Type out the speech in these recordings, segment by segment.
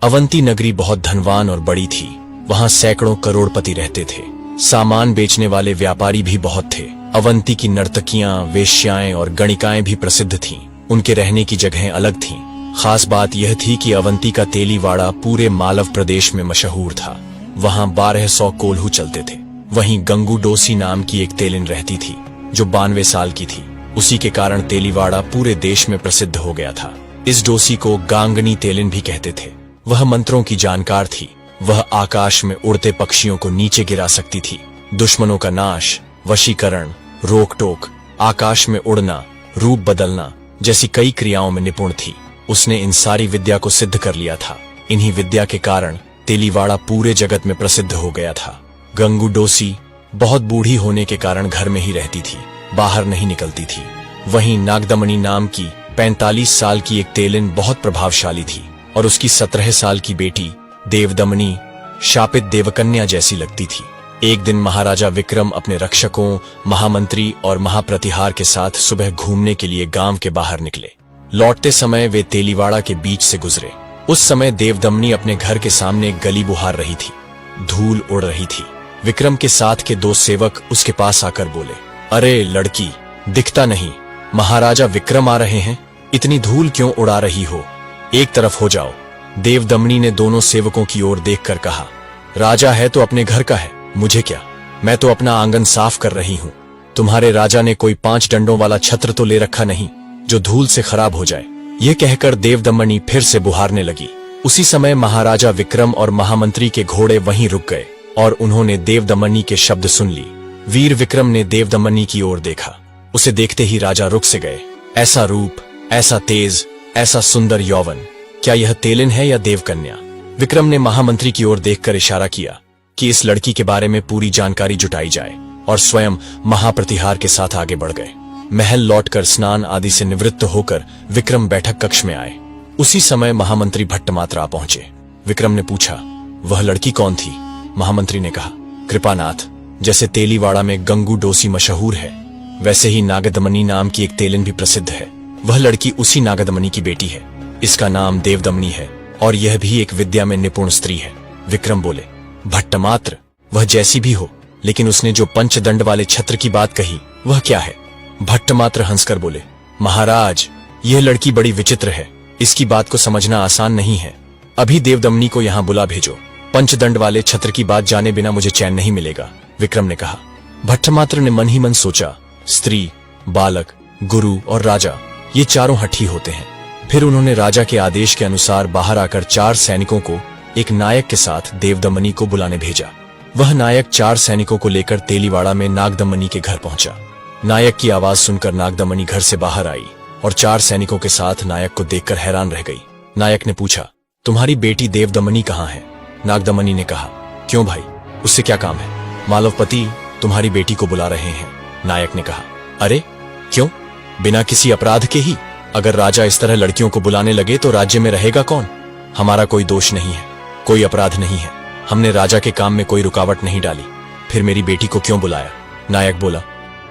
अवंती नगरी बहुत धनवान और बड़ी थी। वहां सैकड़ों करोड़पति रहते थे। सामान बेचने वाले व्यापारी भी बहुत थे। अवंती की नर्तकियां, वेश्याएं और गणिकाएं भी प्रसिद्ध थीं। उनके रहने की जगहें अलग थीं। खास बात यह थी कि अवंती का तेलीवाड़ा पूरे मालव प्रदेश में मशहूर था। वहां 1200 कोल्हू चलते थे। वहीं गंगू डोसी नाम की एक तेलिन रहती थी जो 92 साल की थी। उसी के कारण तेलीवाड़ा पूरे देश में प्रसिद्ध हो गया था। इस डोसी को गांगनी तेलिन भी कहते थे। वह मंत्रों की जानकार थी। वह आकाश में उड़ते पक्षियों को नीचे गिरा सकती थी। दुश्मनों का नाश, वशीकरण, रोक टोक, आकाश में उड़ना, रूप बदलना जैसी कई क्रियाओं में निपुण थी। उसने इन सारी विद्या को सिद्ध कर लिया था। इन्हीं विद्या के कारण तेलीवाड़ा पूरे जगत में प्रसिद्ध हो गया था। गंगू डोसी बहुत बूढ़ी होने के कारण घर में ही रहती थी, बाहर नहीं निकलती थी। वहीं नागदमनी नाम की 45 साल की एक तेलिन बहुत प्रभावशाली थी और उसकी 17 साल की बेटी देवदमनी शापित देवकन्या जैसी लगती थी। एक दिन महाराजा विक्रम अपने रक्षकों, महामंत्री और महाप्रतिहार के साथ सुबह घूमने के लिए गांव के बाहर निकले। लौटते समय वे तेलीवाड़ा के बीच से गुजरे। उस समय देवदमनी अपने घर के सामने एक गली बुहार रही थी। धूल उड़ रही थी। विक्रम के साथ के 2 सेवक उसके पास आकर बोले, अरे लड़की, दिखता नहीं, महाराजा विक्रम आ रहे हैं, इतनी धूल क्यों उड़ा रही हो? एक तरफ हो जाओ। देवदमनी ने दोनों सेवकों की ओर देखकर कहा, राजा है तो अपने घर का है, मुझे क्या? मैं तो अपना आंगन साफ कर रही हूँ। तुम्हारे राजा ने कोई 5 डंडों वाला छत्र तो ले रखा नहीं जो धूल से खराब हो जाए? ये कहकर देवदमनी फिर से बुहारने लगी। उसी समय महाराजा विक्रम और महामंत्री के घोड़े वहीं रुक गए और उन्होंने देवदमनी के शब्द सुन ली। वीर विक्रम ने देवदमनी की ओर देखा। उसे देखते ही राजा रुक से गए। ऐसा रूप, ऐसा तेज, ऐसा सुंदर यौवन, क्या यह तेलिन है या देवकन्या? विक्रम ने महामंत्री की ओर देखकर इशारा किया कि इस लड़की के बारे में पूरी जानकारी जुटाई जाए और स्वयं महाप्रतिहार के साथ आगे बढ़ गए। महल लौटकर स्नान आदि से निवृत्त होकर विक्रम बैठक कक्ष में आए। उसी समय महामंत्री भट्टमात्र आ पहुंचे। विक्रम ने पूछा, वह लड़की कौन थी? महामंत्री ने कहा, कृपानाथ, जैसे तेलीवाड़ा में गंगू डोसी मशहूर है, वैसे ही नागदमनी नाम की एक तेलिन भी प्रसिद्ध है। वह लड़की उसी नागदमनी की बेटी है। इसका नाम देवदमनी है और यह भी एक विद्या में निपुण स्त्री है। विक्रम बोले, भट्टमात्र, वह जैसी भी हो, लेकिन उसने जो पंचदंड वाले छत्र की बात कही वह क्या है? भट्टमात्र हंसकर बोले, महाराज, यह लड़की बड़ी विचित्र है। इसकी बात को समझना आसान नहीं है। अभी देवदमनी को यहाँ बुला भेजो। पंचदंड वाले छत्र की बात जाने बिना मुझे चैन नहीं मिलेगा, विक्रम ने कहा। भट्टमात्र ने मन ही मन सोचा, स्त्री, बालक, गुरु और राजा, ये चारों हठी होते हैं। फिर उन्होंने राजा के आदेश के अनुसार बाहर आकर 4 सैनिकों को एक नायक के साथ देवदमनी को बुलाने भेजा। वह नायक 4 सैनिकों को लेकर तेलीवाड़ा में नागदमनी के घर पहुंचा। नायक की आवाज सुनकर नागदमनी घर से बाहर आई और 4 सैनिकों के साथ नायक को देखकर हैरान रह गई। नायक ने पूछा, तुम्हारी बेटी देवदमनी कहाँ है? नागदमनी ने कहा, क्यों भाई, उससे क्या काम है? मालवपति तुम्हारी बेटी को बुला रहे हैं। नायक ने कहा, अरे क्यों? बिना किसी अपराध के ही? अगर राजा इस तरह लड़कियों को बुलाने लगे तो राज्य में रहेगा कौन? हमारा कोई दोष नहीं है, कोई अपराध नहीं है। हमने राजा के काम में कोई रुकावट नहीं डाली। फिर मेरी बेटी को क्यों बुलाया? नायक बोला,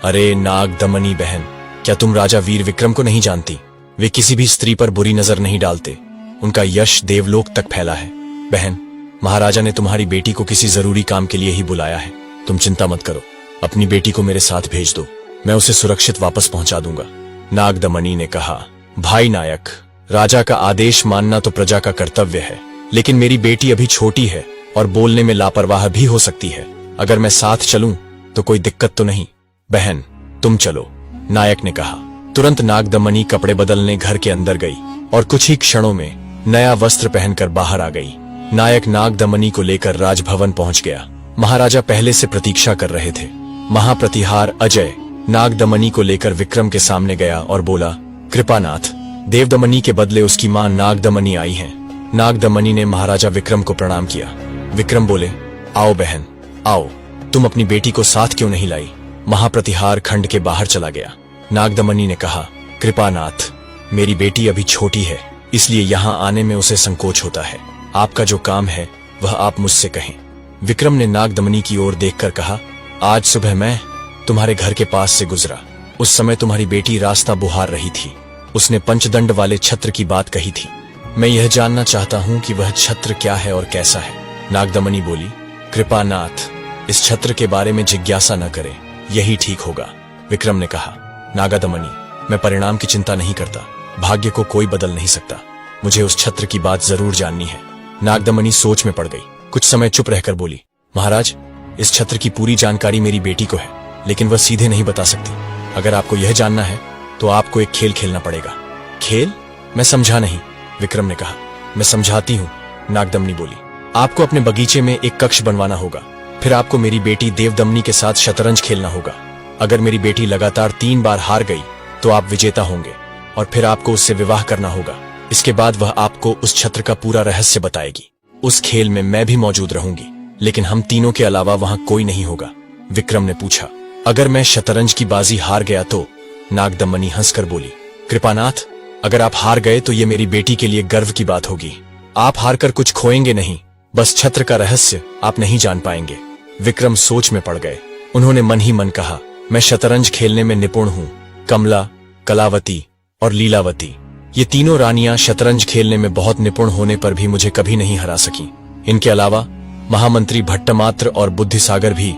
अरे नागदमनी बहन, क्या तुम राजा वीर विक्रम को नहीं जानती? वे किसी भी स्त्री पर बुरी नजर नहीं डालते। उनका यश देवलोक तक फैला है। बहन, महाराजा ने तुम्हारी बेटी को किसी जरूरी काम के लिए ही बुलाया है। तुम चिंता मत करो, अपनी बेटी को मेरे साथ भेज दो, मैं उसे सुरक्षित वापस पहुंचा दूंगा। नागदमनी ने कहा, भाई नायक, राजा का आदेश मानना तो प्रजा का कर्तव्य है, लेकिन मेरी बेटी अभी छोटी है और बोलने में लापरवाह भी हो सकती है। अगर मैं साथ चलूं तो कोई दिक्कत तो नहीं? बहन, तुम चलो, नायक ने कहा। तुरंत नागदमनी कपड़े बदलने घर के अंदर गई और कुछ ही क्षणों में नया वस्त्र पहनकर बाहर आ गई। नायक नागदमनी को लेकर राजभवन पहुंच गया। महाराजा पहले से प्रतीक्षा कर रहे थे। महाप्रतिहार अजय नागदमनी को लेकर विक्रम के सामने गया और बोला, कृपानाथ, देवदमनी के बदले उसकी मां नागदमनी आई है। नागदमनी ने महाराजा विक्रम को प्रणाम किया। विक्रम बोले, आओ बहन, आओ, तुम अपनी बेटी को साथ क्यों नहीं लाई? महाप्रतिहार खंड के बाहर चला गया। नागदमनी ने कहा, कृपानाथ, मेरी बेटी अभी छोटी है, इसलिए यहाँ आने में उसे संकोच होता है। आपका जो काम है वह आप मुझसे कहें। विक्रम ने नागदमनी की ओर देखकर कहा, आज सुबह मैं तुम्हारे घर के पास से गुजरा। उस समय तुम्हारी बेटी रास्ता बुहार रही थी। उसने पंचदंड वाले छत्र की बात कही थी। मैं यह जानना चाहता हूं कि वह छत्र क्या है और कैसा है। नागदमनी बोली, कृपानाथ, इस छत्र के बारे में जिज्ञासा न करें, यही ठीक होगा। विक्रम ने कहा, नागदमनी, मैं परिणाम की चिंता नहीं करता, भाग्य को कोई बदल नहीं सकता, मुझे उस छत्र की बात जरूर जाननी है। नागदमनी सोच में पड़ गई। कुछ समय चुप रहकर बोली, महाराज, इस छत्र की पूरी जानकारी मेरी बेटी को है, लेकिन वह सीधे नहीं बता सकती। अगर आपको यह जानना है तो आपको एक खेल खेलना पड़ेगा। खेल? मैं समझा नहीं। विक्रम ने कहा, मैं समझाती हूं। नागदमनी बोली, आपको अपने बगीचे में एक कक्ष बनवाना होगा, फिर आपको मेरी बेटी देवदमनी के साथ शतरंज खेलना होगा। अगर मेरी बेटी लगातार 3 बार हार गई तो आप विजेता होंगे और फिर आपको उससे विवाह करना होगा। इसके बाद वह आपको उस छत्र का पूरा रहस्य बताएगी। उस खेल में मैं भी मौजूद रहूंगी, लेकिन हम तीनों के अलावा वहां कोई नहीं होगा। विक्रम ने पूछा, अगर मैं शतरंज की बाजी हार गया तो? नागदमनी हंसकर बोली, कृपानाथ, अगर आप हार गए तो ये मेरी बेटी के लिए गर्व की बात होगी। आप हारकर कुछ खोएंगे नहीं, बस छत्र का रहस्य आप नहीं जान पाएंगे। विक्रम सोच में पड़ गए। उन्होंने मन ही मन कहा, मैं शतरंज खेलने में निपुण हूं। कमला, कलावती और लीलावती, ये तीनों रानियां शतरंज खेलने में बहुत निपुण होने पर भी मुझे कभी नहीं हरा सकी। इनके अलावा महामंत्री भट्टमात्र और बुद्धिसागर भी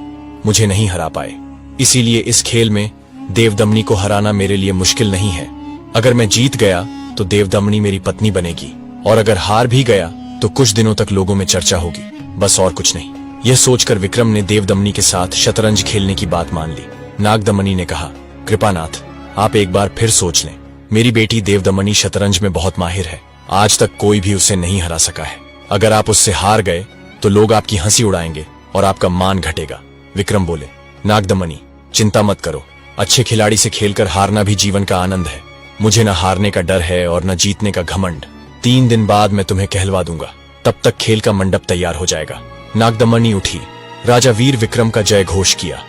मुझे नहीं हरा पाए। इसीलिए इस खेल में देवदमनी को हराना मेरे लिए मुश्किल नहीं है। अगर मैं जीत गया तो देवदमनी मेरी पत्नी बनेगी, और अगर हार भी गया तो कुछ दिनों तक लोगों में चर्चा होगी, बस और कुछ नहीं। यह सोचकर विक्रम ने देवदमनी के साथ शतरंज खेलने की बात मान ली। नागदमनी ने कहा, कृपानाथ, आप एक बार फिर सोच लें। मेरी बेटी देवदमनी शतरंज में बहुत माहिर है, आज तक कोई भी उसे नहीं हरा सका है। अगर आप उससे हार गए तो लोग आपकी हंसी उड़ाएंगे और आपका मान घटेगा। विक्रम बोले, नागदमनी, चिंता मत करो, अच्छे खिलाड़ी से खेलकर हारना भी जीवन का आनंद है। मुझे न हारने का डर है और न जीतने का घमंड। 3 दिन बाद मैं तुम्हें कहलवा दूंगा, तब तक खेल का मंडप तैयार हो जाएगा। नागदमनी उठी, राजा वीर विक्रम का जय घोष किया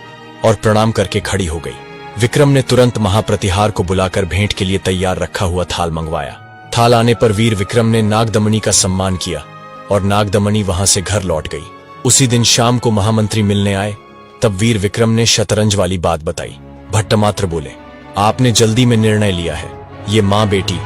और प्रणाम करके खड़ी हो गई। विक्रम ने तुरंत महाप्रतिहार को बुलाकर भेंट के लिए तैयार रखा हुआ थाल मंगवाया। थाल आने पर वीर विक्रम ने नागदमनी का सम्मान किया और नागदमनी वहां से घर लौट गई। उसी दिन शाम को महामंत्री मिलने आए, तब वीर विक्रम ने शतरंज वाली बात बताई। भट्टमात्र बोले, आपने जल्दी में निर्णय लिया है। ये माँ बेटी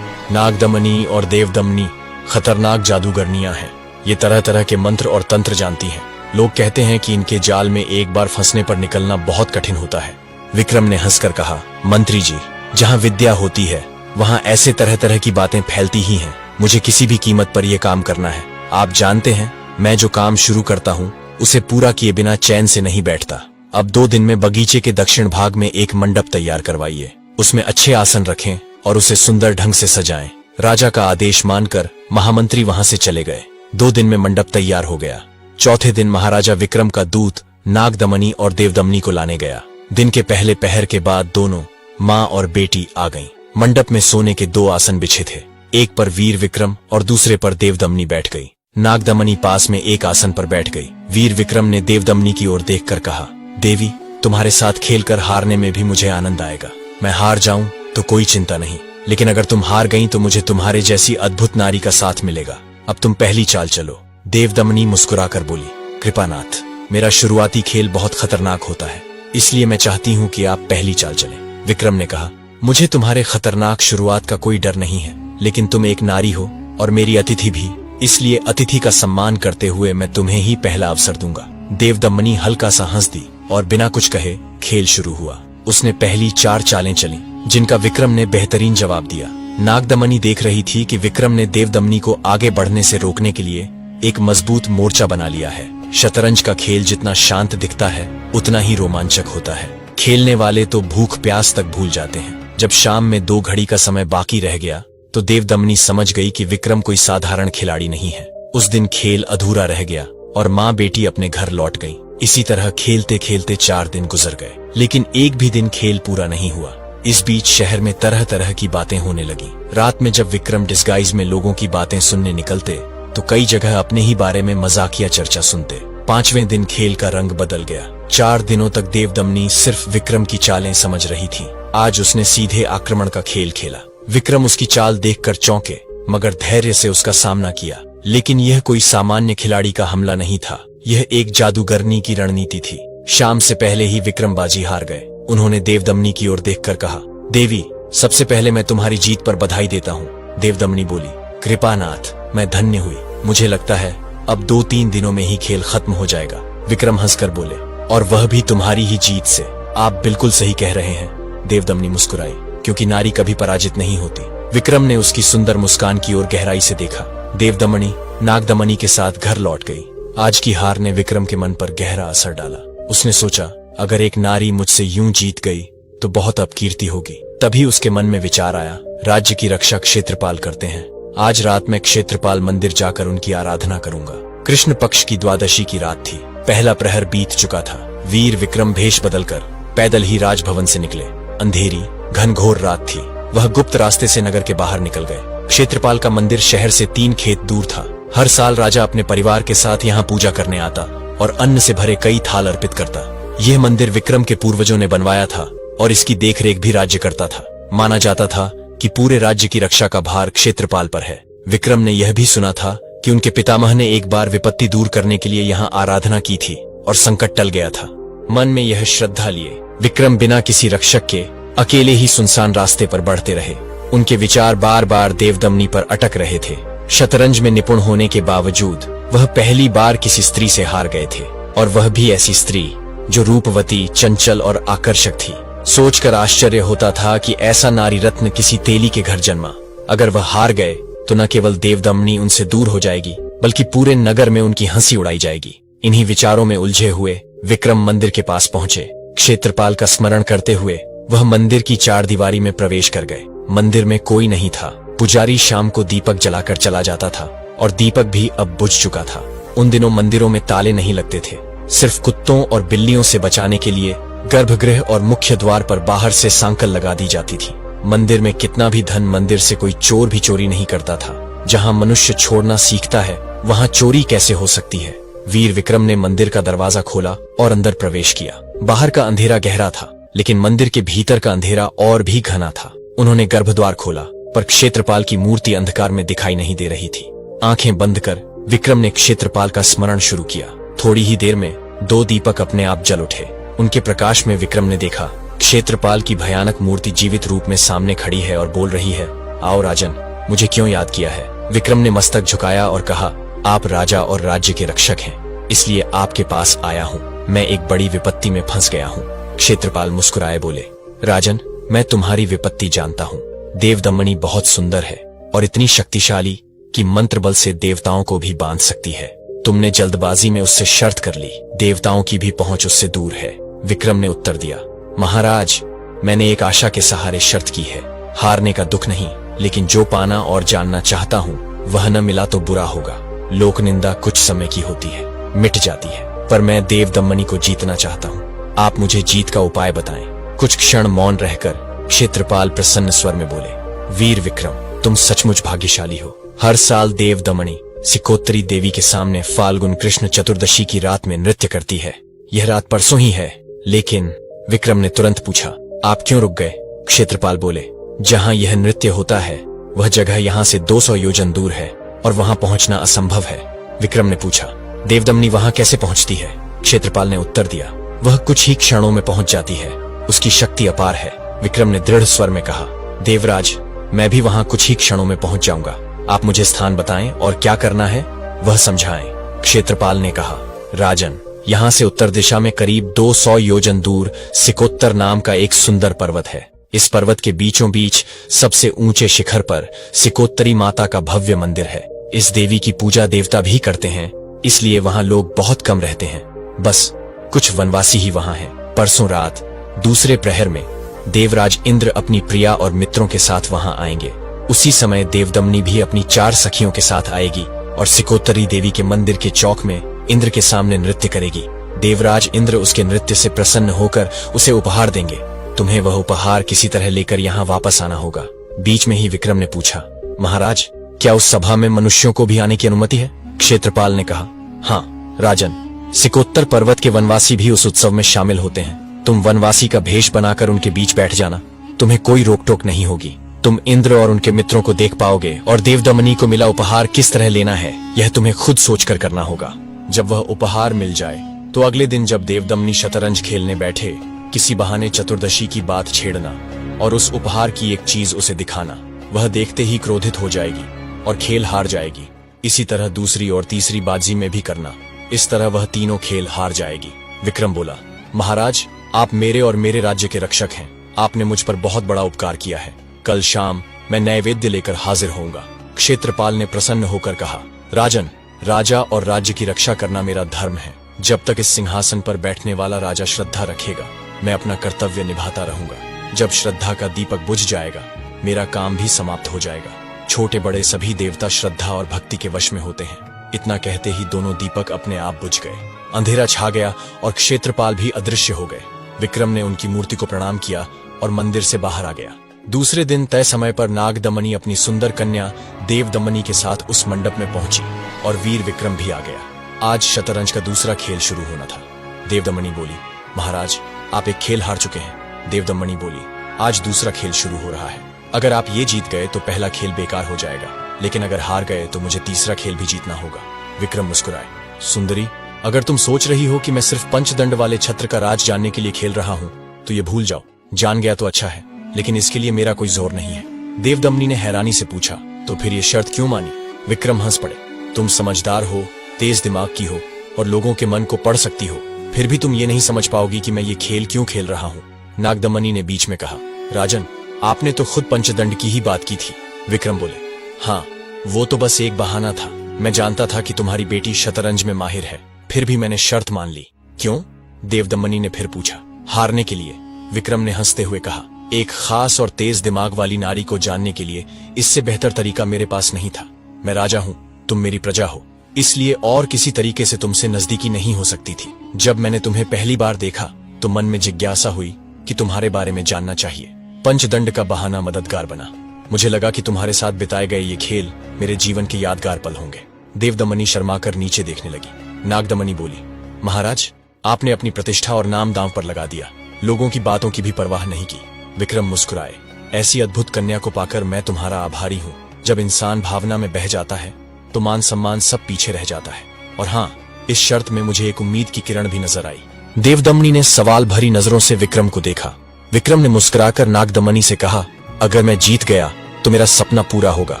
नागदमनी और देवदमनी खतरनाक जादूगरनियां हैं। ये तरह तरह के मंत्र और तंत्र जानती हैं। लोग कहते हैं कि इनके जाल में एक बार फंसने पर निकलना बहुत कठिन होता है। विक्रम ने हंसकर कहा, मंत्री जी, जहाँ विद्या होती है वहाँ ऐसे तरह तरह की बातें फैलती ही हैं। मुझे किसी भी कीमत पर यह काम करना है। आप जानते हैं, मैं जो काम शुरू करता हूँ उसे पूरा किए बिना चैन से नहीं बैठता। अब 2 दिन में बगीचे के दक्षिण भाग में एक मंडप तैयार करवाइए, उसमें अच्छे आसन रखें और उसे सुंदर ढंग से सजाएं। राजा का आदेश मानकर महामंत्री वहां से चले गए। 2 दिन में मंडप तैयार हो गया। चौथे दिन महाराजा विक्रम का दूत नागदमनी और देवदमनी को लाने गया। दिन के पहले पहर के बाद दोनों माँ और बेटी आ गईं। मंडप में सोने के 2 आसन बिछे थे, एक पर वीर विक्रम और दूसरे पर देवदमनी बैठ गई। नागदमनी पास में एक आसन पर बैठ गई। वीर विक्रम ने देवदमनी की ओर देखकर कहा, देवी, तुम्हारे साथ खेलकर हारने में भी मुझे आनंद आएगा। मैं हार जाऊं तो कोई चिंता नहीं, लेकिन अगर तुम हार गई तो मुझे तुम्हारे जैसी अद्भुत नारी का साथ मिलेगा। अब तुम पहली चाल चलो। देवदमनी मुस्कुराकर बोली, कृपानाथ, मेरा शुरुआती खेल बहुत खतरनाक होता है, इसलिए मैं चाहती हूँ कि आप पहली चाल चलें। विक्रम ने कहा, मुझे तुम्हारे खतरनाक शुरुआत का कोई डर नहीं है, लेकिन तुम एक नारी हो और मेरी अतिथि भी, इसलिए अतिथि का सम्मान करते हुए मैं तुम्हें ही पहला अवसर दूंगा। देवदमनी हल्का सा हंस दी और बिना कुछ कहे खेल शुरू हुआ। उसने पहली 4 चालें चली, जिनका विक्रम ने बेहतरीन जवाब दिया। नागदमनी देख रही थी कि विक्रम ने देवदमनी को आगे बढ़ने से रोकने के लिए एक मजबूत मोर्चा बना लिया है। शतरंज का खेल जितना शांत दिखता है उतना ही रोमांचक होता है। खेलने वाले तो भूख प्यास तक भूल जाते हैं। जब शाम में 2 घड़ी का समय बाकी रह गया तो देवदमनी समझ गई कि विक्रम कोई साधारण खिलाड़ी नहीं है। उस दिन खेल अधूरा रह गया और माँ बेटी अपने घर लौट गईं। इसी तरह खेलते खेलते 4 दिन गुजर गए, लेकिन एक भी दिन खेल पूरा नहीं हुआ। इस बीच शहर में तरह तरह की बातें होने लगी। रात में जब विक्रम डिस्गाइज में लोगों की बातें सुनने निकलते तो कई जगह अपने ही बारे में मजाकिया चर्चा सुनते। 5वें दिन खेल का रंग बदल गया। 4 दिनों तक देवदमनी सिर्फ विक्रम की चालें समझ रही थी। आज उसने सीधे आक्रमण का खेल खेला। विक्रम उसकी चाल देखकर चौंके, मगर धैर्य से उसका सामना किया। लेकिन यह कोई सामान्य खिलाड़ी का हमला नहीं था, यह एक जादूगरनी की रणनीति थी। शाम से पहले ही विक्रम बाजी हार गए। उन्होंने देवदमनी की ओर देखकर कहा, देवी, सबसे पहले मैं तुम्हारी जीत पर बधाई देता हूँ। देवदमनी बोली, कृपानाथ, मैं धन्य हुई। मुझे लगता है अब 2-3 दिनों में ही खेल खत्म हो जाएगा। विक्रम हंसकर बोले, और वह भी तुम्हारी ही जीत से। आप बिल्कुल सही कह रहे हैं। देवदमनी मुस्कुराई, क्योंकि नारी कभी पराजित नहीं होती। विक्रम ने उसकी सुंदर मुस्कान की ओर गहराई से देखा। देवदमनी नागदमनी के साथ घर लौट गई। आज की हार ने विक्रम के मन पर गहरा असर डाला। उसने सोचा, अगर एक नारी मुझसे यूं जीत गई तो बहुत अपकीर्ति होगी। तभी उसके मन में विचार आया, राज्य की रक्षा क्षेत्रपाल करते हैं। आज रात में क्षेत्रपाल मंदिर जाकर उनकी आराधना करूंगा। कृष्ण पक्ष की द्वादशी की रात थी। पहला प्रहर बीत चुका था। वीर विक्रम भेष बदलकर पैदल ही राजभवन से निकले। अंधेरी घनघोर रात थी। वह गुप्त रास्ते से नगर के बाहर निकल गए। क्षेत्रपाल का मंदिर शहर से 3 खेत दूर था। हर साल राजा अपने परिवार के साथ यहाँ पूजा करने आता और अन्न से भरे कई थाल अर्पित करता। यह मंदिर विक्रम के पूर्वजों ने बनवाया था और इसकी देखरेख भी राज्य करता था। माना जाता था कि पूरे राज्य की रक्षा का भार क्षेत्रपाल पर है। विक्रम ने यह भी सुना था कि उनके पितामह ने एक बार विपत्ति दूर करने के लिए यहाँ आराधना की थी और संकट टल गया था। मन में यह श्रद्धा लिए विक्रम बिना किसी रक्षक के अकेले ही सुनसान रास्ते पर बढ़ते रहे। उनके विचार बार बार देवदमनी पर अटक रहे थे। शतरंज में निपुण होने के बावजूद वह पहली बार किसी स्त्री से हार गए थे, और वह भी ऐसी स्त्री जो रूपवती, चंचल और आकर्षक थी। सोचकर आश्चर्य होता था कि ऐसा नारी रत्न किसी तेली के घर जन्मा। अगर वह हार गए तो न केवल देवदमनी उनसे दूर हो जाएगी, बल्कि पूरे नगर में उनकी हंसी उड़ाई जाएगी। इन्हीं विचारों में उलझे हुए विक्रम मंदिर के पास पहुंचे। क्षेत्रपाल का स्मरण करते हुए वह मंदिर की 4 दीवारी में प्रवेश कर गए। मंदिर में कोई नहीं था। पुजारी शाम को दीपक जलाकर चला जाता था और दीपक भी अब बुझ चुका था। उन दिनों मंदिरों में ताले नहीं लगते थे। सिर्फ कुत्तों और बिल्लियों से बचाने के लिए गर्भगृह और मुख्य द्वार पर बाहर से सांकल लगा दी जाती थी। मंदिर में कितना भी धन मंदिर से कोई चोर भी चोरी नहीं करता था। जहां मनुष्य छोड़ना सीखता है वहां चोरी कैसे हो सकती है। वीर विक्रम ने मंदिर का दरवाजा खोला और अंदर प्रवेश किया। बाहर का अंधेरा गहरा था, लेकिन मंदिर के भीतर का अंधेरा और भी घना था। उन्होंने गर्भद्वार खोला, पर क्षेत्रपाल की मूर्ति अंधकार में दिखाई नहीं दे रही थी। आंखें बंद कर विक्रम ने क्षेत्रपाल का स्मरण शुरू किया। थोड़ी ही देर में 2 दीपक अपने आप जल उठे। उनके प्रकाश में विक्रम ने देखा, क्षेत्रपाल की भयानक मूर्ति जीवित रूप में सामने खड़ी है और बोल रही है, आओ राजन, मुझे क्यों याद किया है। विक्रम ने मस्तक झुकाया और कहा, आप राजा और राज्य के रक्षक हैं, इसलिए आपके पास आया हूँ। मैं एक बड़ी विपत्ति में फंस गया हूँ। क्षेत्रपाल मुस्कुराए बोले, राजन, मैं तुम्हारी विपत्ति जानता हूँ। देवदमनी बहुत सुंदर है और इतनी शक्तिशाली कि मंत्र बल से देवताओं को भी बांध सकती है। तुमने जल्दबाजी में उससे शर्त कर ली। देवताओं की भी पहुंच उससे दूर है। विक्रम ने उत्तर दिया, महाराज, मैंने एक आशा के सहारे शर्त की है। हारने का दुख नहीं, लेकिन जो पाना और जानना चाहता हूँ वह न मिला तो बुरा होगा। लोक निंदा कुछ समय की होती है, मिट जाती है, पर मैं देवदमनी को जीतना चाहता हूँ। आप मुझे जीत का उपाय बताएं। कुछ क्षण मौन रहकर क्षेत्रपाल प्रसन्न स्वर में बोले, वीर विक्रम, तुम सचमुच भाग्यशाली हो। हर साल देवदमनी सिकोत्री देवी के सामने फाल्गुन कृष्ण चतुर्दशी की रात में नृत्य करती है। यह रात परसों ही है। लेकिन विक्रम ने तुरंत पूछा, आप क्यों रुक गए। क्षेत्रपाल बोले, जहां यह नृत्य होता है वह जगह यहाँ से 200 योजन दूर है और वहां पहुंचना असंभव है। विक्रम ने पूछा, देवदमनी वहां कैसे पहुंचती है। क्षेत्रपाल ने उत्तर दिया, वह कुछ ही क्षणों में पहुंच जाती है। उसकी शक्ति अपार है। विक्रम ने दृढ़ स्वर में कहा, देवराज, मैं भी वहां कुछ ही क्षणों में पहुंच जाऊंगा। आप मुझे स्थान बताएं और क्या करना है वह समझाएं। क्षेत्रपाल ने कहा, राजन, यहाँ से उत्तर दिशा में करीब 200 योजन दूर सिकोत्तर नाम का एक सुंदर पर्वत है। इस पर्वत के बीचों बीच सबसे ऊंचे शिखर पर सिकोत्तरी माता का भव्य मंदिर है। इस देवी की पूजा देवता भी करते हैं, इसलिए वहां लोग बहुत कम रहते हैं। बस कुछ वनवासी ही वहां हैं। परसों रात दूसरे प्रहर में देवराज इंद्र अपनी प्रिया और मित्रों के साथ वहां आएंगे। उसी समय देवदमनी भी अपनी 4 सखियों के साथ आएगी और सिकोत्तरी देवी के मंदिर के चौक में इंद्र के सामने नृत्य करेगी। देवराज इंद्र उसके नृत्य से प्रसन्न होकर उसे उपहार देंगे। तुम्हें वह उपहार किसी तरह लेकर यहाँ वापस आना होगा। बीच में ही विक्रम ने पूछा, महाराज, क्या उस सभा में मनुष्यों को भी आने की अनुमति है। क्षेत्रपाल ने कहा, हाँ राजन, सिकोत्तर पर्वत के वनवासी भी उस उत्सव में शामिल होते हैं। तुम वनवासी का भेष बनाकर उनके बीच बैठ जाना, तुम्हें कोई रोक टोक नहीं होगी। तुम इंद्र और उनके मित्रों को देख पाओगे और देवदमनी को मिला उपहार किस तरह लेना है यह तुम्हें खुद सोचकर करना होगा। जब वह उपहार मिल जाए तो अगले दिन जब देवदमनी शतरंज खेलने बैठे, किसी बहाने चतुर्दशी की बात छेड़ना और उस उपहार की एक चीज उसे दिखाना। वह देखते ही क्रोधित हो जाएगी और खेल हार जाएगी। इसी तरह दूसरी और तीसरी बाजी में भी करना। इस तरह वह तीनों खेल हार जाएगी। विक्रम बोला, महाराज, आप मेरे और मेरे राज्य के रक्षक हैं। आपने मुझ पर बहुत बड़ा उपकार किया है। कल शाम मैं नैवेद्य लेकर हाजिर होऊंगा। क्षेत्रपाल ने प्रसन्न होकर कहा, राजन, राजा और राज्य की रक्षा करना मेरा धर्म है। जब तक इस सिंहासन पर बैठने वाला राजा श्रद्धा रखेगा, मैं अपना कर्तव्य निभाता रहूंगा। जब श्रद्धा का दीपक बुझ जाएगा, मेरा काम भी समाप्त हो जाएगा। छोटे बड़े सभी देवता श्रद्धा और भक्ति के वश में होते हैं। इतना कहते ही दोनों दीपक अपने आप बुझ गए। अंधेरा छा गया और क्षेत्रपाल भी अदृश्य हो गए। विक्रम ने उनकी मूर्ति को प्रणाम किया और मंदिर से बाहर आ गया। दूसरे दिन तय समय पर नागदमनी अपनी सुंदर कन्या देवदमनी के साथ उस मंडप में पहुंची और वीर विक्रम भी आ गया। आज शतरंज का दूसरा खेल शुरू होना था। देवदमनी बोली, महाराज, आप एक खेल हार चुके हैं। देवदमनी बोली, आज दूसरा खेल शुरू हो रहा है। अगर आप ये जीत गए तो पहला खेल बेकार हो जाएगा, लेकिन अगर हार गए तो मुझे तीसरा खेल भी जीतना होगा। विक्रम मुस्कुराए, सुंदरी, अगर तुम सोच रही हो कि मैं सिर्फ पंचदंड वाले छत्र का राज जानने के लिए खेल रहा हूं, तो ये भूल जाओ। जान गया तो अच्छा है, लेकिन इसके लिए मेरा कोई जोर नहीं है। देवदमनी ने हैरानी से पूछा, तो फिर ये शर्त क्यों मानी? विक्रम हंस पड़े, तुम समझदार हो, तेज दिमाग की हो और लोगों के मन को पढ़ सकती हो, फिर भी तुम ये नहीं समझ पाओगी कि मैं ये खेल क्यों खेल रहा हूँ। नागदमनी ने बीच में कहा, राजन, आपने तो खुद पंचदंड की ही बात की थी। विक्रम बोले, हाँ, वो तो बस एक बहाना था। मैं जानता था कि तुम्हारी बेटी शतरंज में माहिर है, फिर भी मैंने शर्त मान ली। क्यों? देवदमनी ने फिर पूछा। हारने के लिए, विक्रम ने हंसते हुए कहा। एक खास और तेज दिमाग वाली नारी को जानने के लिए इससे बेहतर तरीका मेरे पास नहीं था। मैं राजा हूँ, तुम मेरी प्रजा हो, इसलिए और किसी तरीके से तुमसे नजदीकी नहीं हो सकती थी। जब मैंने तुम्हें पहली बार देखा तो मन में जिज्ञासा हुई कि तुम्हारे बारे में जानना चाहिए। पंचदंड का बहाना मददगार बना। मुझे लगा कि तुम्हारे साथ बिताए गए ये खेल मेरे जीवन के यादगार पल होंगे। देवदमनी शर्माकर नीचे देखने लगी। नागदमनी बोली, महाराज, आपने अपनी प्रतिष्ठा और नाम दांव पर लगा दिया, लोगों की बातों की भी परवाह नहीं की। विक्रम मुस्कुराए, ऐसी अद्भुत कन्या को पाकर मैं तुम्हारा आभारी हूँ। जब इंसान भावना में बह जाता है तो मान सम्मान सब पीछे रह जाता है। और हाँ, इस शर्त में मुझे एक उम्मीद की किरण भी नजर आई। देवदमनी ने सवाल भरी नजरों से विक्रम को देखा। विक्रम ने मुस्कुराकर नागदमनी से कहा, अगर मैं जीत गया तो मेरा सपना पूरा होगा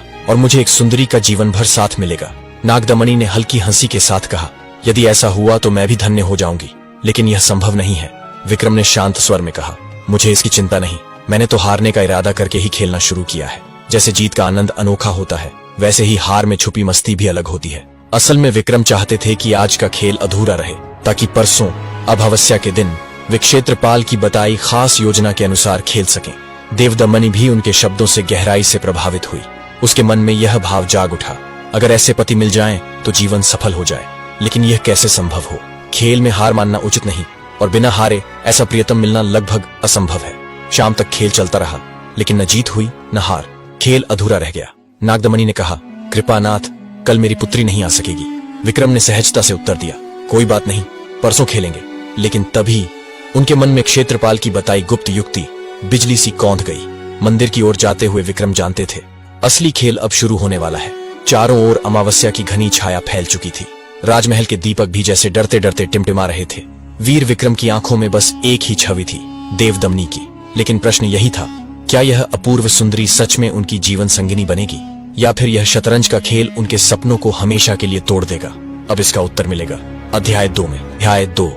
और मुझे एक सुंदरी का जीवन भर साथ मिलेगा। नागदमनी ने हल्की हंसी के साथ कहा, यदि ऐसा हुआ तो मैं भी धन्य हो जाऊंगी, लेकिन यह संभव नहीं है। विक्रम ने शांत स्वर में कहा, मुझे इसकी चिंता नहीं, मैंने तो हारने का इरादा करके ही खेलना शुरू किया है। जैसे जीत का आनंद अनोखा होता है, वैसे ही हार में छुपी मस्ती भी अलग होती है। असल में विक्रम चाहते थे कि आज का खेल अधूरा रहे, ताकि परसों अमावस्या के दिन वे क्षेत्रपाल की बताई खास योजना के अनुसार खेल सकें। देवदमनी भी उनके शब्दों से गहराई से प्रभावित हुई। उसके मन में यह भाव जाग उठा, अगर ऐसे पति मिल जाएं तो जीवन सफल हो जाए, लेकिन यह कैसे संभव हो? खेल में हार मानना उचित नहीं और बिना हारे ऐसा प्रियतम मिलना लगभग असंभव है। शाम तक खेल चलता रहा, लेकिन न जीत हुई न हार। खेल अधूरा रह गया। नागदमनी ने कहा, कृपानाथ, कल मेरी पुत्री नहीं आ सकेगी। विक्रम ने सहजता से उत्तर दिया, कोई बात नहीं, परसों खेलेंगे। लेकिन तभी उनके मन में क्षेत्रपाल की बताई गुप्त युक्ति बिजली सी कौंध गई। मंदिर की ओर जाते हुए विक्रम जानते थे, असली खेल अब शुरू होने वाला है। चारों ओर अमावस्या की घनी छाया फैल चुकी थी। राजमहल के दीपक भी जैसे डरते डरते टिमटिमा रहे थे। वीर विक्रम की आंखों में बस एक ही छवि थी, देवदमनी की। लेकिन प्रश्न यही था, क्या यह अपूर्व सुंदरी सच में उनकी जीवन संगिनी बनेगी, या फिर यह शतरंज का खेल उनके सपनों को हमेशा के लिए तोड़ देगा? अब इसका उत्तर मिलेगा अध्याय 2 में। अध्याय 2।